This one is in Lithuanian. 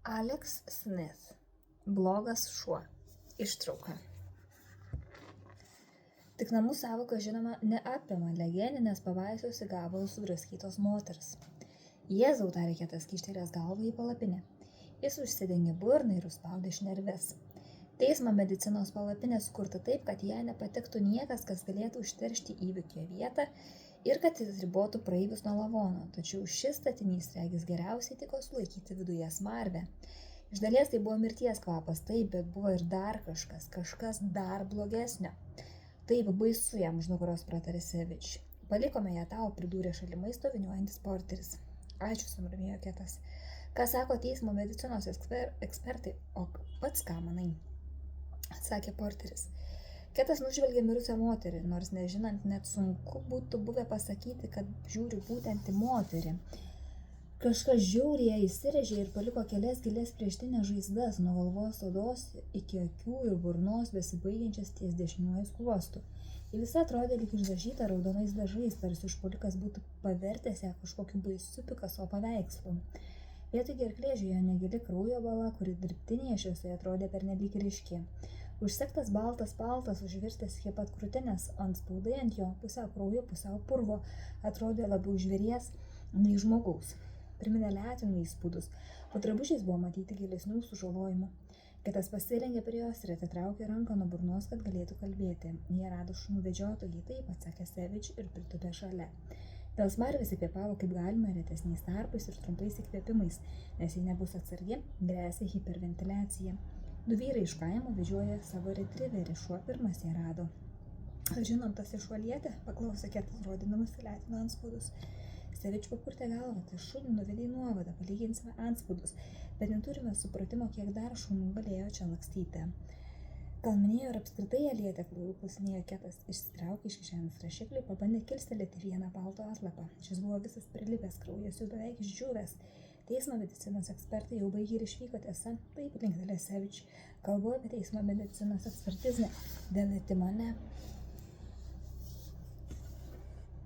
Alex Smith. Blogas šuo. Ištrauka. Tik namų sąvoka žinoma neapima legendinės pabaisos į gabalus sudraskytos moters. Jėzau, tarė Ketas kyštelėjęs galvą į palapinę. Jis užsidengė burną ir užspaudė šnerves. Teismo medicinos palapinė sukurta taip, kad ją nepatektų niekas, kas galėtų užteršti įvykio vietą ir kad jis ribotų praeivius nuo lavono, tačiau šis statinys regis geriausiai tiko sulaikyti viduje smarvę. Iš dalies tai buvo mirties kvapas, taip, bet buvo ir dar kažkas dar blogesnio. Taip, baisu jam už nugaros, pratarė Sevič. Palikome ją tau, pridūrė šalimais stoviniuojantis porteris. Ačiū, sumurmėjo Ketas. Ką sako teismo medicinos ekspertai, o pats ką manai? Atsakė porteris. Ketas nužvelgė mirusią moterį, nors nežinant, net sunku būtų buvę pasakyti, kad žiūri būtent į moterį. Kažkas žiauriai ją įsirėžė ir paliko kelias gilias prieštinės žaizdas nuo galvos odos iki akių ir burnos besibaigiančias ties dešiniuoju skruostu. Ji visa atrodė lyg išdažyta raudonais dažais, tarsi užpuolikas būtų pavertęs ją kažkokiu baisiu Picasso paveikslu. Vietoj gerklės žiūrėjo negili kraujo bala, kuri dirbtinėje šviesoje atrodė pernelyg ryški. Užsegtas baltas paltas, užvirtęs iki pat krūtinės, antspaudai ant jo, pusiau kraujo, pusiau purvo, atrodė labiau žvėries nei žmogaus. Priminė letenų įspūdus, po drabužiais buvo matyti gilesnių sužalojimų. Ketas pasirengė prie jos ir atitraukė ranką nuo burnos, kad galėtų kalbėti. Jie rado šunų vedžiotojai, taip atsakė Sevič ir pritupė šalia. Dėl smarvės įkvėpavo kaip galima retesniais tarpais ir trumpais įkvėpimais, nes jei nebus atsargi, grėsia hiperventiliacija. Du vyrai iš kaimo vedžioja savo retriverį, šuo pirmas ją rado. Žinom, tas išuolietė, paklausė Ketas, rodydamas į letino antspaudus. Sevič papurtė galvą, tai šunį nuvedė į nuovadą, palyginsime antspaudus, bet neturime supratimo, kiek dar šunų galėjo čia lakstyti. Gal minėjo ir apskritai ją lietė, klausinėjo Ketas, išsitraukė iš kišenės rašiklį, pabandė kilstelėti vieną balto atlapą. Šis buvo visas prilipęs, kraujas jau beveik išdžiūvęs. Teismo medicinos ekspertai jau baigė ir išvyko, tiesa, taip linktelė Sevič. Kalbu apie teismo medicinos ekspertizmę, dėl etimo ne.